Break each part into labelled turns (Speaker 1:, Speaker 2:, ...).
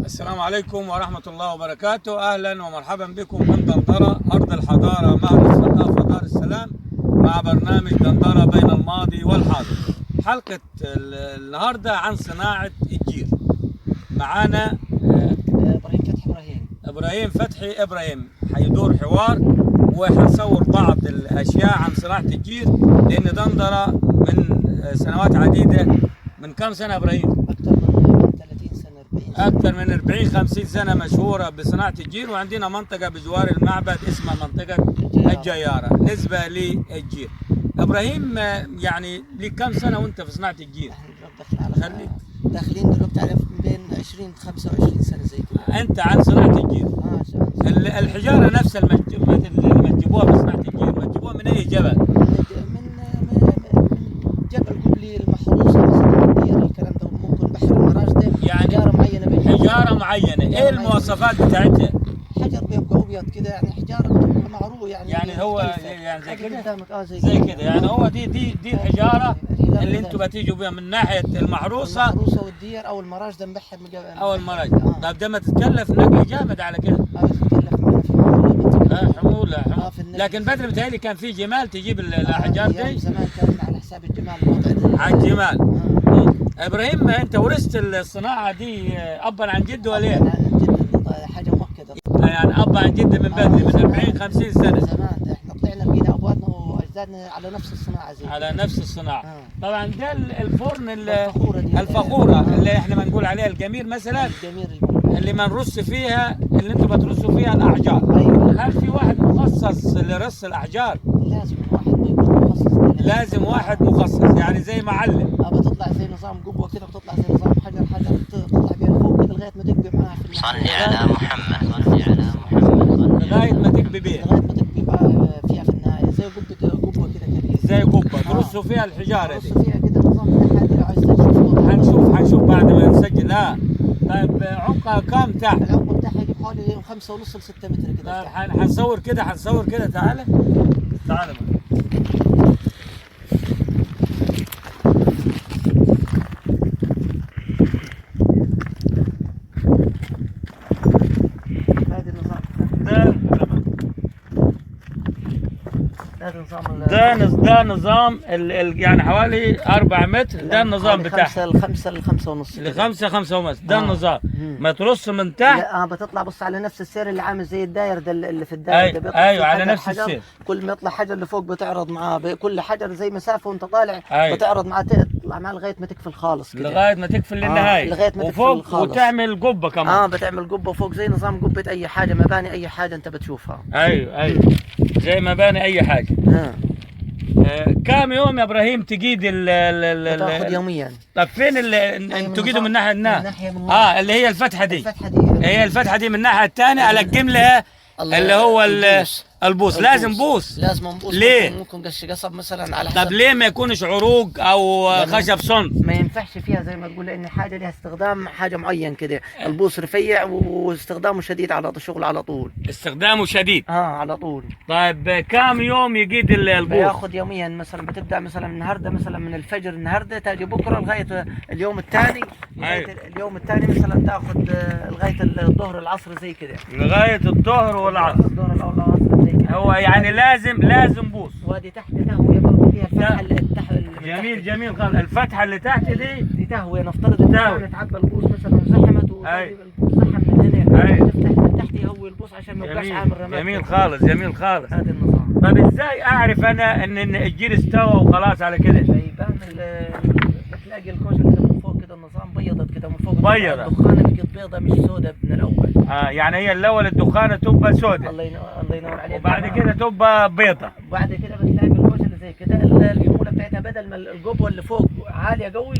Speaker 1: السلام عليكم ورحمة الله وبركاته. أهلا ومرحبا بكم من دندرة أرض الحضارة معهد الثقافة دار السلام مع برنامج دندرة بين الماضي والحاضر. حلقة النهاردة عن صناعة الجير. معانا إبراهيم فتحي إبراهيم حيدور حوار وحنصور بعض الأشياء عن صناعة الجير، لأن دندرة من سنوات عديدة. من كم سنة إبراهيم؟ أكثر من 40-50 سنة مشهورة بصناعة الجير، وعندنا منطقة بجوار المعبد اسمها منطقة الجيارة نسبة للجير. إبراهيم يعني لك كم سنة وأنت في صناعة الجير؟
Speaker 2: داخلين دلوقتي على بين 20 25 سنة زي كده.
Speaker 1: أنت عن صناعة الجير. الحجارة نفسها اللي تجيبوها في صناعة الجير بتجيبوها من أي جبل؟
Speaker 2: من جبل قبلي المحروسة مثلا الدير الكلام ده، ممكن بحر المراج ده
Speaker 1: يعني
Speaker 2: حجارة معينة.
Speaker 1: حجارة معينة، إيه المواصفات بتاعتها؟
Speaker 2: حجر بيبقى أبيض كده، يعني حجارة بتبقى معروف يعني
Speaker 1: هو
Speaker 2: مختلفة.
Speaker 1: يعني زي كده؟
Speaker 2: قدامك
Speaker 1: زي كده يعني هو دي الحجارة اللي انتوا بتيجوا بيها من ناحية المحروسة
Speaker 2: والدير أو المراج ده مبحر
Speaker 1: أو المراج. طب ده ما تتكلف نقل جامد على كده؟
Speaker 2: بتتكلف معنا في حمولة.
Speaker 1: حمولة. لكن بدري بتهيألي كان في جمال تجيب الأحجار دي.
Speaker 2: زمان كان على حساب الجمال الوضع
Speaker 1: على الجمال. إبراهيم أنت ورثت الصناعة دي أبا عن جد ولا إيه؟
Speaker 2: عن جد، حاجة مؤكدة.
Speaker 1: يعني أبا عن جد من بدري من 40-50 سنة.
Speaker 2: زمان ده احنا طلعنا لقينا أبواتنا وأجدادنا على نفس الصناعة زي
Speaker 1: على نفس الصناعة. طبعا ده الفرن
Speaker 2: الفخورة
Speaker 1: اللي احنا بنقول عليها الجمير مثلا،
Speaker 2: الجمير
Speaker 1: اللي بنرص فيها، اللي انتوا بترصوا فيها الأحجار.
Speaker 2: أيوة.
Speaker 1: هل في واحد مخصص لرص الأحجار؟
Speaker 2: لازم واحد مخصص.
Speaker 1: لازم واحد مخصص يعني زي معلم.
Speaker 2: بتطلع زي نظام قبوة كده، بتطلع زي نظام حجر تطلع بيها لفوق كده لغاية ما تقبي معاها في
Speaker 3: صل على محمد، صل على محمد،
Speaker 1: لغاية ما تقبي بيها.
Speaker 2: لغاية ما تقبي بقى فيها في النهاية زي قبة كده كبيرة.
Speaker 1: زي قبة ترصوا فيها الحجارة دي.
Speaker 2: ترصوا فيها كده نظام الحاجة لو عايز تشوف.
Speaker 1: هنشوف بعد ما نسجل. طيب عمقها كام تحت؟
Speaker 2: العمق بتاعها يجيب حوالي 5.5 ل 6 متر كده.
Speaker 1: طيب هنصور كده تعالى. ده نظام يعني حوالي 4 متر. ده النظام بتاعها.
Speaker 2: الخمسة ل5 ونص.
Speaker 1: ل5 ونص. ده النظام. ما ترص من تحت.
Speaker 2: لا بتطلع بص على نفس السير اللي عامل زي الداير ده اللي في الداير ده بيطلع.
Speaker 1: ايوه على نفس السير.
Speaker 2: كل ما يطلع حجر لفوق بتعرض معاه، كل حجر زي مسافة وانت طالع. بتعرض معاه تطلع معاه لغاية ما تقفل خالص كده.
Speaker 1: لغاية ما تقفل للنهاية.
Speaker 2: لغاية ما
Speaker 1: وفوق
Speaker 2: تقفل خالص.
Speaker 1: وتعمل قبة كمان.
Speaker 2: بتعمل قبة فوق زي نظام قبة أي حاجة، مباني أي حاجة أنت بتشوفها.
Speaker 1: ايوه زي مباني أي حاجة. كم يوم يا ابراهيم تقيد
Speaker 2: بتاخذ يوميا.
Speaker 1: طب فين تقيدوا من ناحيه اللي هي الفتحه دي. هي الفتحه دي من الناحيه الثانيه القم لها اللي هو البوص. لازم بوص. ليه؟
Speaker 2: ممكن قصب مثلا على حسب.
Speaker 1: طب ليه ما يكونش عروق او خشب صلب؟
Speaker 2: ما ينفعش فيها زي ما تقول، لان حاجه لها استخدام حاجه معين كده. البوص رفيع واستخدامه شديد على الشغل على طول.
Speaker 1: استخدامه شديد
Speaker 2: على طول.
Speaker 1: طيب كم يوم يقيد البوص؟
Speaker 2: بياخذ يوميا. مثلا بتبدا مثلا النهارده مثلا من الفجر النهارده تاجي بكره لغايه اليوم الثاني. اليوم الثاني مثلا تاخذ لغايه الظهر العصر زي كده.
Speaker 1: لغايه الظهر والعصر.
Speaker 2: الظهر او العصر زي كده.
Speaker 1: هو يعني لازم بوص.
Speaker 2: وادي تحت تهويه برضه فيها الفتحه اللي تحت.
Speaker 1: جميل خالص. الفتحه اللي تحت دي
Speaker 2: تهويه. نفترض ان تعبى البوص مثلا وزحمت وزحم من هنا. تفتح من تحت يهوي البوص عشان ما يبقاش عامل رماد.
Speaker 1: جميل خالص.
Speaker 2: هذا النظام.
Speaker 1: طب ازاي اعرف انا ان الجير استوى وخلاص على كده؟
Speaker 2: يبان بتلاقي الكوشه كده من فوق كده النظام بيضت كده من فوق.
Speaker 1: بيضة.
Speaker 2: الدخانه بقت بيضه مش سوداء من الاول.
Speaker 1: يعني هي الاول الدخانه تبقى سوداء.
Speaker 2: الله ينور عليك.
Speaker 1: وبعد كده تبقى بيضه.
Speaker 2: وبعد كده بتلاقي الكوشه اللي زي كده الحموله بتاعتها بدل ما القبوه اللي فوق عاليه قوي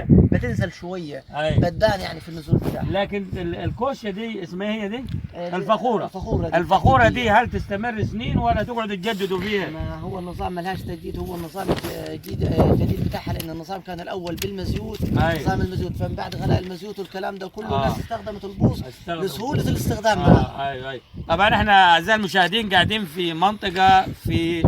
Speaker 2: بتنزل شويه. بتبان يعني في النزول بتاعها.
Speaker 1: لكن الكوشه دي اسمها هي دي
Speaker 2: الفخوره.
Speaker 1: الفخوره دي هل تستمر سنين ولا تقعدوا تجددوا فيها؟
Speaker 2: ما هو النظام ما لهاش تجديد. هو النظام الجديد بتاعها لان النظام كان الاول بالمزيوت. نظام المزيوت. فمن بعد غلاء المزيوت والكلام ده كله الناس استخدمت البوص لسهوله الاستخدام.
Speaker 1: ايوه طبعا احنا اعزائي المشاهدين قاعدين في منطقه في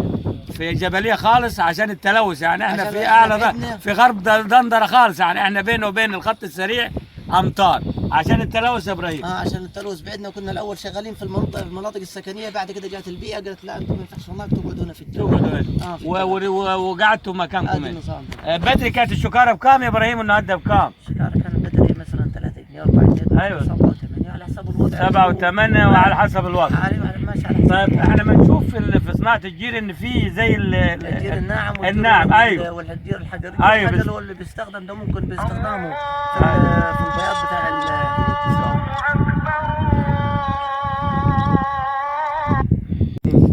Speaker 1: جبليه خالص عشان التلوث. يعني احنا في اعلى في غرب دندره خالص. يعني احنا بينه وبين الخط السريع امتار عشان التلوث يا ابراهيم.
Speaker 2: عشان التلوث بعدنا. كنا الاول شغالين في المناطق السكنيه، بعد كده جات البيئه قالت لا انتم ما ينفعش هناك تقعدوا هنا في الجو.
Speaker 1: وقعدتوا مكانكم.
Speaker 2: النظام
Speaker 1: بدري كانت الشكاره بكام يا ابراهيم النهارده بكام؟
Speaker 2: الشكاره كان بدري مثلا 3 جنيه 4 جنيه.
Speaker 1: ايوه
Speaker 2: 7 و8 على حسب الوضع.
Speaker 1: 7 و8 وعلى حسب الوضع.
Speaker 2: ماشي على حسب.
Speaker 1: طيب احنا بنشوف في صناعه الجير ان في زي
Speaker 2: الجير الناعم
Speaker 1: الناعم. ايوه
Speaker 2: والجير الحجري.
Speaker 1: ايوه
Speaker 2: الحجر هو اللي بيستخدم، ده ممكن باستخدامه في البياض بتاع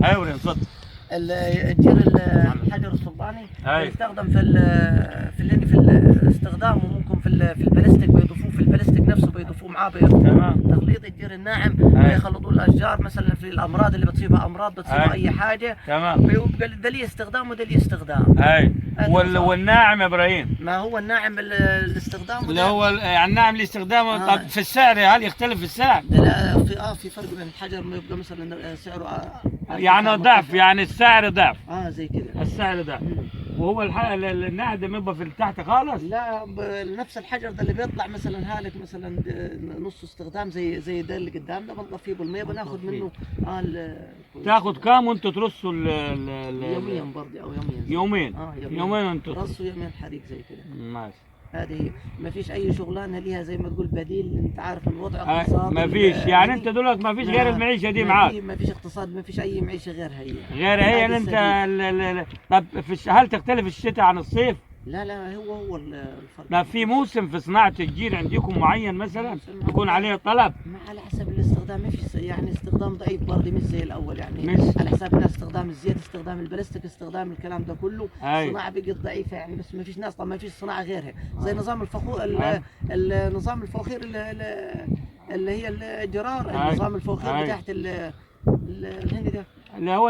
Speaker 1: ايوه اتفضل.
Speaker 2: الجير الحجر الصلباني يستخدم في استخدامه ممكن في البلاستيك، بيضيفوه في البلاستيك نفسه، بيضيفوه معاه تخليط الجير الناعم بيخلطوا الاشجار مثلا في الامراض اللي بتصيبها، امراض بتصيبها اي حاجه.
Speaker 1: تمام.
Speaker 2: بيبقى ده ليه استخدام وده ليه استخدام.
Speaker 1: والناعم يا ابراهيم؟
Speaker 2: ما هو الناعم الاستخدام
Speaker 1: اللي هو يعني الناعم لاستخدامه. طب في السعر هل يختلف في السعر؟
Speaker 2: لا في فرق بين الحجر، ما يبقى مثلا سعره
Speaker 1: يعني ضعف، يعني السعر ضعف.
Speaker 2: زي كده
Speaker 1: السعر ضعف. وهو النعم ده بيبقى في تحت خالص؟
Speaker 2: لا نفس الحجر ده اللي بيطلع مثلا هالك مثلا نص استخدام زي ده اللي قدام ده، بنطفيه بالميه بناخذ منه.
Speaker 1: تاخذ كام وانتوا ترصوا
Speaker 2: يوميا برضه او
Speaker 1: يومين؟ يومين انتوا
Speaker 2: رصوا يومين حريق زي كده.
Speaker 1: ماشي.
Speaker 2: هذه ما فيش اي شغلانه ليها زي ما تقول بديل. انت عارف الوضع اقتصادي
Speaker 1: ما فيش. يعني انت دلوقتي ما فيش غير المعيشه دي معاك؟
Speaker 2: ما فيش اقتصاد، ما فيش اي معيشه غيرها
Speaker 1: هي انت طب هل تختلف الشتاء عن الصيف؟
Speaker 2: لا هو الفرق.
Speaker 1: ما في موسم في صناعه الجير عندكم معين مثلا يكون عليه طلب؟
Speaker 2: ما على حسب الاستخدام. ما فيش يعني استخدام ضعيف برضه مش زي الاول يعني.
Speaker 1: مش
Speaker 2: على حساب الناس استخدام الزيت، استخدام البلاستيك، استخدام الكلام ده كله. الصناعه بقت ضعيفه يعني. بس ما فيش ناس، طبعا ما فيش صناعه غيرها زي نظام الفخور. النظام الفوخير اللي هي الجرار. النظام الفوخير بتاعت الهندي ده
Speaker 1: اللي هو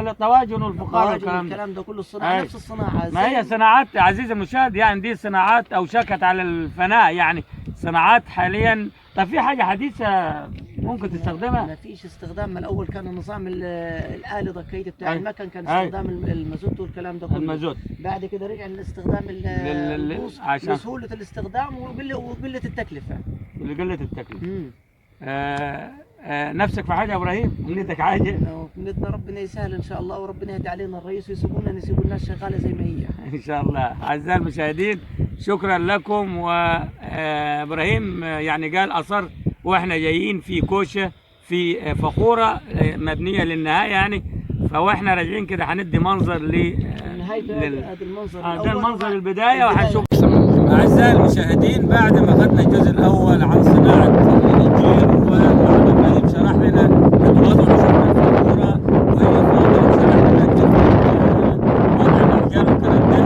Speaker 1: الطواجن والفخار
Speaker 2: والكلام ده كله. الصناعه نفس الصناعه.
Speaker 1: ما هي صناعات عزيزي المشاهد، يعني دي صناعات اوشكت على الفناء، يعني صناعات حاليا. طب في حاجه حديثه ممكن تستخدمها؟
Speaker 2: ما فيش استخدام. من الاول كان النظام الآلي ضكيت بتاع المكن، كان استخدام المازوت والكلام ده كله.
Speaker 1: المازوت.
Speaker 2: بعد كده رجع لاستخدام البوص لسهوله الاستخدام وقله التكلفه.
Speaker 1: قله التكلفه. نفسك في حاجه يا ابراهيم؟ نيتك حاجه؟
Speaker 2: نيتنا ربنا يسهل ان شاء الله، وربنا يهدي علينا الرئيس ويسيبونا نسيبوا الناس شغاله زي ما هي
Speaker 1: ان شاء الله. اعزائي المشاهدين شكرا لكم. وابراهيم يعني قال اصر واحنا جايين في كوشه في فخوره مبنيه للنهايه يعني، فاحنا راجعين كده هندي منظر
Speaker 2: هذا المنظر
Speaker 1: ده المنظر البدايه وهنشوف. اعزائي المشاهدين بعد ما اخذنا الجزء الاول عن صناعه الجير ومعنا ابراهيم شرح لنا الوضع وشفنا الفخوره وهي فاضل شرح لنا وضع الاحجار والكلام ده.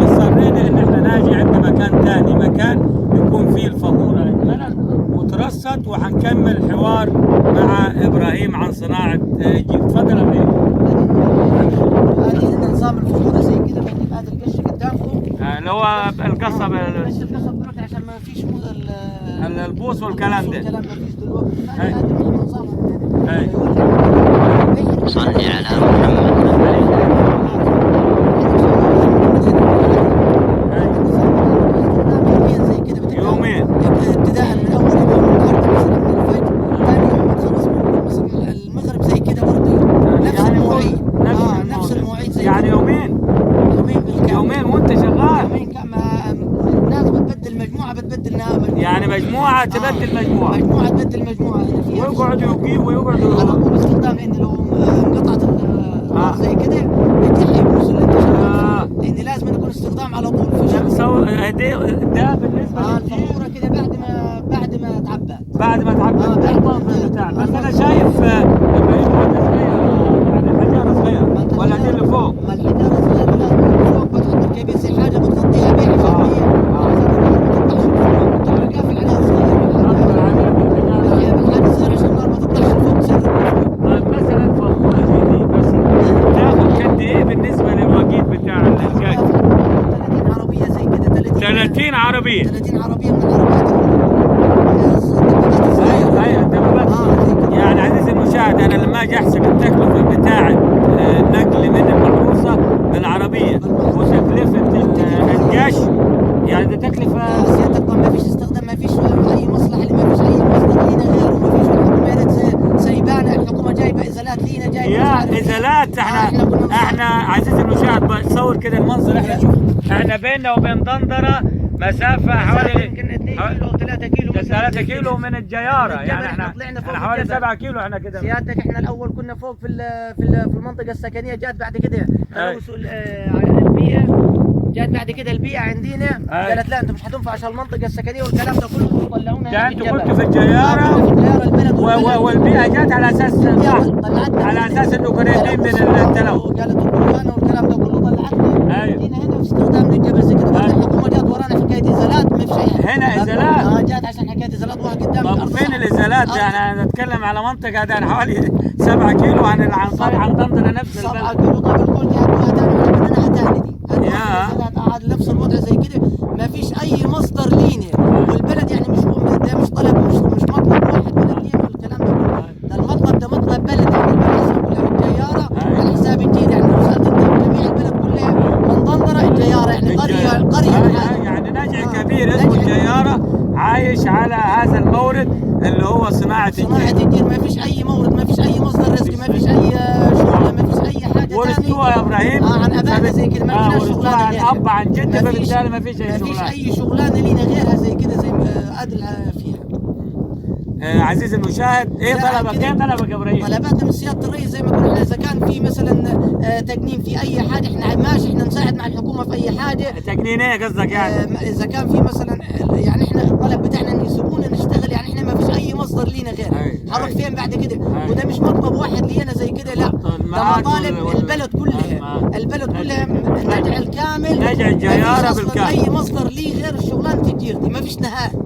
Speaker 1: اصرينا ان احنا ناجي عند مكان ثاني، مكان يكون فيه الفخوره اتملت وترصت، وهنكمل حوار مع ابراهيم عن صناعه الجير. تفضل يا ابراهيم.
Speaker 2: هذه نظام الفخوره زي كده. بنجيب هذا القش قدامكم
Speaker 1: اللي هو القصب.
Speaker 2: القصب دلوقتي عشان ما فيش
Speaker 1: البوص والكلام ده.
Speaker 2: الكلام ما فيش دلوقتي. هذا نظام.
Speaker 3: صلي على محمد.
Speaker 1: يومين
Speaker 2: ابتداء من اول يوم النهارده مثلا من الفجر، ثاني يوم بتخلص مثلا المغرب زي كده برضه نفس المواعيد. نفس المواعيد زي
Speaker 1: يعني يومين
Speaker 2: بالكامل.
Speaker 1: يومين وانت شغال؟
Speaker 2: يومين الناس بتبدل مجموعه بتبدل
Speaker 1: يعني مجموعه تبدل مجموعه.
Speaker 2: مجموعه تبدل مجموعه.
Speaker 1: ويقعدوا ويقعدوا
Speaker 2: على طول استخدام. لان لو انقطعت زي كده يرجع يبوظ اللي انت شغال. لان لازم يكون استخدام على طول في
Speaker 1: ده بالنسبه
Speaker 2: الفخوره كده بعد ما تعبت.
Speaker 1: بعد ما تعبت. بس انا شايف ابراهيم حاجه صغيره، يعني حجاره صغيره ولا دي اللي فوق؟
Speaker 2: ما الحجاره صغيره لازم فوق بتحط الكبسه حاجه بتغطيها بيها عشان هي قافل عليها صغير. بالحاجه صغيره عشان النار ما تطلعش لفوق تسرب.
Speaker 1: طيب مثلا فخوره زي دي بس تاخذ قد ايه بالنسبه للوقيت بتاع الانتاج؟
Speaker 2: 30 عربيه زي كده.
Speaker 1: 30 عربيه.
Speaker 2: 30 عربيه من العربيات.
Speaker 1: يعني عزيزي المشاهد، انا لما اجي احسب التكلفه بتاعه النقل من المحروسه بالعربيه وتكلفه القش، يعني ده تكلفه.
Speaker 2: سيادتك ما فيش استخدام، ما فيش
Speaker 1: احنا عزيزي المشاهد صور كده المنظر. احنا شوف احنا بيننا وبين دندره مسافه حوالي
Speaker 2: يمكن 2 كيلو او 3 كيلو
Speaker 1: 3 كيلو من الجياره، يعني
Speaker 2: احنا طلعنا فوق
Speaker 1: حوالي
Speaker 2: الجبل.
Speaker 1: 7 كيلو احنا كده.
Speaker 2: سيادتك احنا الاول كنا فوق في المنطقه السكنيه، جات بعد كده تلوث البيئه، جات بعد كده البيئه عندنا قالت لا انتم مش حتنفع عشان المنطقه السكنيه والكلام ده كله، طلعونا
Speaker 1: يعني انتم كنتوا في الجياره
Speaker 2: البلد
Speaker 1: والبيئه جات على اساس على اساس انه قريبين من التلوث.
Speaker 2: قالت الطوفان والكلام ده كله طلعتنا. جينا هنا في استخدام الجبل زي كده، الحكومه جات ورانا في حكايه ازالات، ما في شيء
Speaker 1: هنا ازالات.
Speaker 2: جات عشان حكايه ازالات واحد قدام.
Speaker 1: طب فين الازالات؟ يعني انا اتكلم على منطقه ده حوالي 7 كيلو عن دندره نفس البلد.
Speaker 2: 7 كيلو. طب الكل جاتوها ثاني بدنا ثاني دي. قاعد نفس الوضع زي كده، ما فيش اي مصدر لينا، والبلد يعني مش ده مش طلب، مش مطلب واحد ولا اثنين والكلام ده كله، ده المطلب ده مطلب بلد، يعني البلد كلها الجياره على حساب الجيل، يعني لو سالت انت جميع البلد كلها من دندره الجياره، يعني قريه
Speaker 1: يعني نجع كبير اسمه الجياره عايش على هذا المورد اللي هو صناعه
Speaker 2: الجير. ما فيش اي مورد، ما فيش اي مصدر رزق، ما فيش اي شغله، ما فيش اي حاجه ثانيه.
Speaker 1: ورثوها يا ابراهيم
Speaker 2: عن ابائنا زي كده، ما فيش شغلانه غيرها.
Speaker 1: اب عن جد، فبالتالي ما فيش اي شغلانه.
Speaker 2: ما فيش اي شغلانه لينا غيرها زي كده، زي ادل فيها.
Speaker 1: عزيزي المشاهد، ايه طلبك يا ابراهيم؟
Speaker 2: طلباتنا من سياده الرئيس زي ما قلنا، اذا كان في مثلا تقنين في اي حاجه، احنا ماشي، احنا نساعد مع الحكومه في اي حاجه.
Speaker 1: تقنين ايه قصدك يعني؟
Speaker 2: اذا كان في مثلا، يعني احنا الطلب بتاعنا ان يسيبونا نشتغل، يعني احنا ما فيش اي مصدر لينا غير، هنروح فين بعد كده؟ وده مش مطلب واحد لينا زي كده، لا ده مطالب البلد كلها، البلد كلها نجع الكامل،
Speaker 1: نجع الجياره بالكامل،
Speaker 2: اي مصدر ليه غير الشغلانه الجير دي، ما فيش نهائي.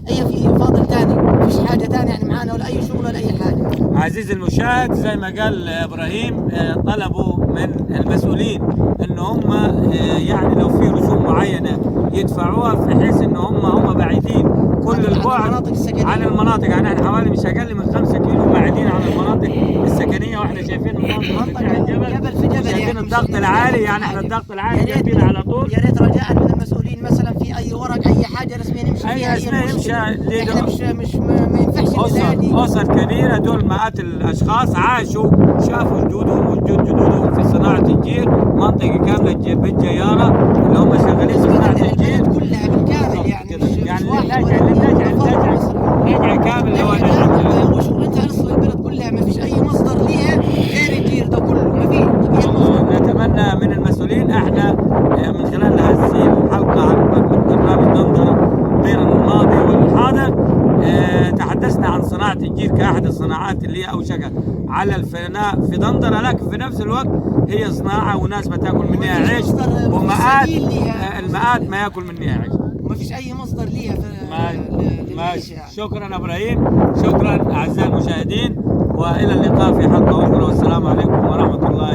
Speaker 2: هي في فاضل ثاني، ما فيش حاجه ثانيه يعني معانا، ولا اي شغل ولا اي حاجه.
Speaker 1: عزيزي المشاهد، زي ما قال ابراهيم، طلبوا من المسؤولين ان هم يعني لو في رسوم معينه يدفعوها، في حيث ان هم بعيدين كل البعد عن المناطق، يعني احنا حوالي مش اقل من 5 كيلو بعيدين عن المناطق السكنيه، واحنا شايفين المنطقه بتاع الجبل
Speaker 2: في جبل،
Speaker 1: شايفين
Speaker 2: يعني
Speaker 1: الضغط العالي، يعني احنا الضغط العالي جنبنا على طول.
Speaker 2: يا ريت رجاء من المسؤولين مثلا في اي ورق، اي حاجه رسميه نمشي فيها، احنا مش ما ينفعش
Speaker 1: أسر كبيرة، دول مئات الأشخاص عاشوا، شافوا جدودهم وجدود جدودهم في صناعة الجير، منطقة كاملة بالجيارة اللي هم شغالين في صناعة الجير
Speaker 2: كلها بالكامل، يعني
Speaker 1: نجع كامل اللي هو
Speaker 2: وشغلتها اصل البلد كلها، ما فيش أي مصدر ليها غير الجير ده كله، ما في.
Speaker 1: نتمنى من المسؤولين، احنا من خلال هذه الحلقة عن برنامج دندرة بين الماضي والحاضر، تحدثنا عن صناعة الجير كأحد الصناعات اللي هي أوشكت على الفناء في دندرة، لكن في نفس الوقت هي صناعة وناس بتاكل منها عيش، ومئات المئات ما ياكل منها عيش،
Speaker 2: وما فيش أي مصدر ليها.
Speaker 1: ماشي. شكرا إبراهيم، شكرا أعزائي المشاهدين، وإلى اللقاء في حلقة أخرى، والسلام عليكم ورحمة الله.